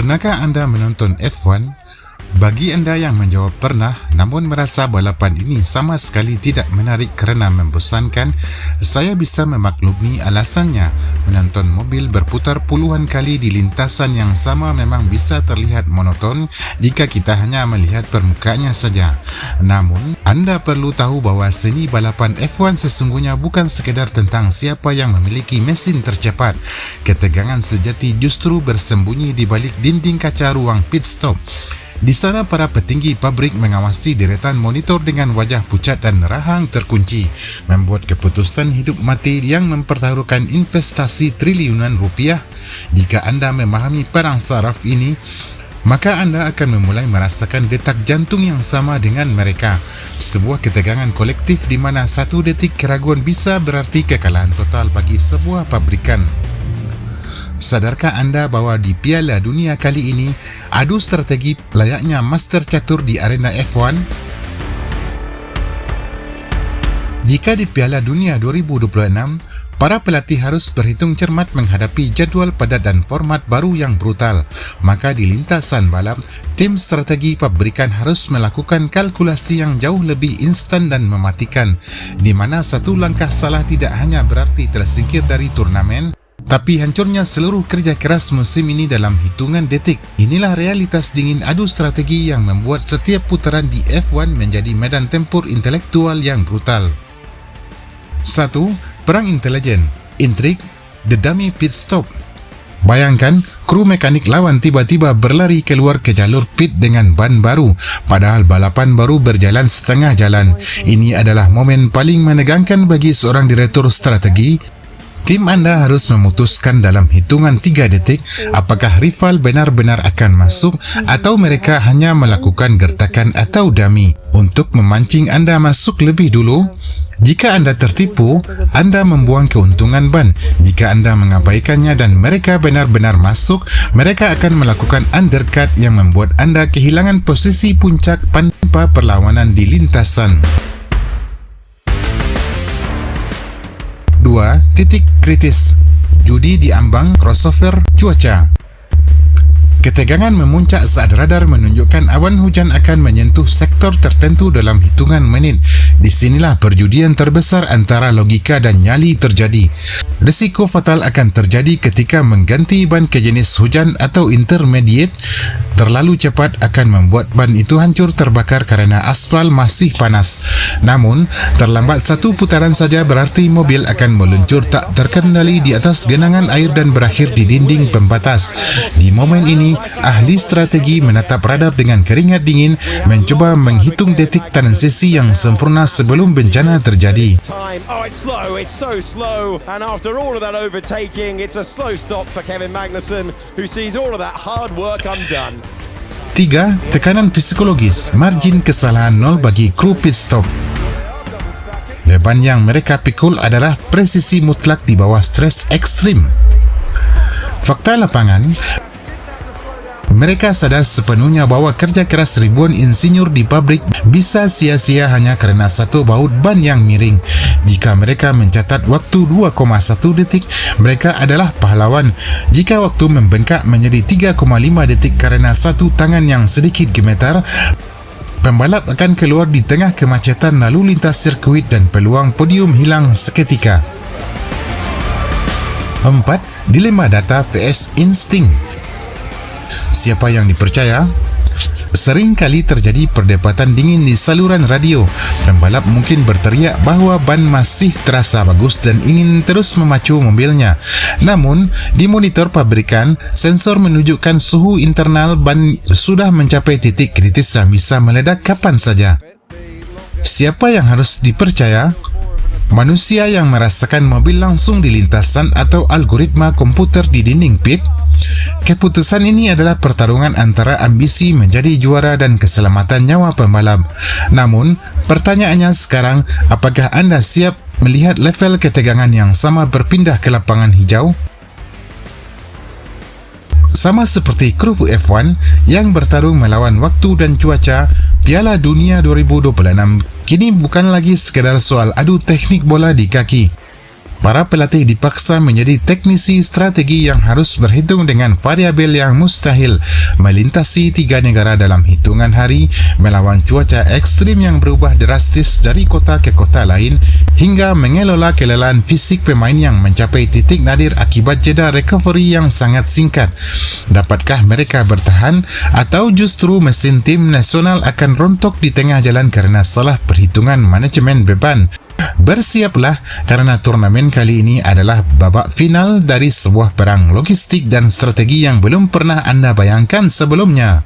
Pernahkah anda menonton F1? Bagi anda yang menjawab pernah namun merasa balapan ini sama sekali tidak menarik kerana membosankan, saya bisa memaklumi alasannya. Menonton mobil berputar puluhan kali di lintasan yang sama memang bisa terlihat monoton jika kita hanya melihat permukaannya saja. Namun, anda perlu tahu bahawa seni balapan F1 sesungguhnya bukan sekadar tentang siapa yang memiliki mesin tercepat. Ketegangan sejati justru bersembunyi di balik dinding kaca ruang pit stop. Di sana para petinggi pabrik mengawasi deretan monitor dengan wajah pucat dan rahang terkunci, membuat keputusan hidup mati yang mempertaruhkan investasi triliunan rupiah. Jika anda memahami perang saraf ini, maka anda akan memulai merasakan detak jantung yang sama dengan mereka. Sebuah ketegangan kolektif di mana satu detik keraguan bisa berarti kekalahan total bagi sebuah pabrikan. Sadarkah anda bahawa di Piala Dunia kali ini, adu strategi layaknya master catur di arena F1? Jika di Piala Dunia 2026, para pelatih harus berhitung cermat menghadapi jadual padat dan format baru yang brutal, maka di lintasan balap, tim strategi pabrikan harus melakukan kalkulasi yang jauh lebih instan dan mematikan, di mana satu langkah salah tidak hanya berarti tersingkir dari turnamen, tapi hancurnya seluruh kerja keras musim ini dalam hitungan detik. Inilah realitas dingin adu strategi yang membuat setiap putaran di F1 menjadi medan tempur intelektual yang brutal. 1. Perang intelijen, intrik, the dummy pit stop. Bayangkan, kru mekanik lawan tiba-tiba berlari keluar ke jalur pit dengan ban baru, padahal balapan baru berjalan setengah jalan. Ini adalah momen paling menegangkan bagi seorang direktur strategi. Tim anda harus memutuskan dalam hitungan 3 detik apakah rival benar-benar akan masuk atau mereka hanya melakukan gertakan atau dummy untuk memancing anda masuk lebih dulu. Jika anda tertipu, anda membuang keuntungan ban. Jika anda mengabaikannya dan mereka benar-benar masuk, mereka akan melakukan undercut yang membuat anda kehilangan posisi puncak tanpa perlawanan di lintasan. 2. Titik kritis, judi di ambang crossover cuaca. Ketegangan memuncak saat radar menunjukkan awan hujan akan menyentuh sektor tertentu dalam hitungan menit. Di sinilah perjudian terbesar antara logika dan nyali terjadi. Risiko fatal akan terjadi ketika mengganti ban ke jenis hujan atau intermediate. Terlalu cepat akan membuat ban itu hancur terbakar kerana aspal masih panas. Namun, terlambat satu putaran saja berarti mobil akan meluncur tak terkendali di atas genangan air dan berakhir di dinding pembatas. Di momen ini, ahli strategi menatap radar dengan keringat dingin, mencuba menghitung detik transisi yang sempurna sebelum bencana terjadi. It's so slow, and after all of that overtaking, it's a slow stop for Kevin Magnussen, who sees all of that hard work undone. 3. Tekanan psikologis, margin kesalahan 0 bagi kru pit stop. Beban yang mereka pikul adalah presisi mutlak di bawah stres ekstrim. Fakta lapangan, mereka sadar sepenuhnya bahawa kerja keras ribuan insinyur di pabrik bisa sia-sia hanya kerana satu baut ban yang miring. Jika mereka mencatat waktu 2,1 detik, mereka adalah pahlawan. Jika waktu membengkak menjadi 3,5 detik kerana satu tangan yang sedikit gemetar, pembalap akan keluar di tengah kemacetan lalu lintas sirkuit dan peluang podium hilang seketika. 4. Dilema data vs insting. Siapa yang dipercaya? Sering kali terjadi perdebatan dingin di saluran radio. Pembalap mungkin berteriak bahawa ban masih terasa bagus dan ingin terus memacu mobilnya. Namun, di monitor pabrikan, sensor menunjukkan suhu internal ban sudah mencapai titik kritis yang bisa meledak kapan saja. Siapa yang harus dipercaya? Manusia yang merasakan mobil langsung di lintasan atau algoritma komputer di dinding pit? Keputusan ini adalah pertarungan antara ambisi menjadi juara dan keselamatan nyawa pembalap. Namun, pertanyaannya sekarang, apakah anda siap melihat level ketegangan yang sama berpindah ke lapangan hijau? Sama seperti kru F1 yang bertarung melawan waktu dan cuaca, Piala Dunia 2026 kini bukan lagi sekadar soal adu teknik bola di kaki. para pelatih dipaksa menjadi teknisi strategi yang harus berhitung dengan variabel yang mustahil, melintasi 3 negara dalam hitungan hari, melawan cuaca ekstrim yang berubah drastis dari kota ke kota lain, hingga mengelola kelelahan fisik pemain yang mencapai titik nadir akibat jeda recovery yang sangat singkat. Dapatkah mereka bertahan atau justru mesin tim nasional akan rontok di tengah jalan karena salah perhitungan manajemen beban? Bersiaplah karena turnamen kali ini adalah babak final dari sebuah perang logistik dan strategi yang belum pernah anda bayangkan sebelumnya.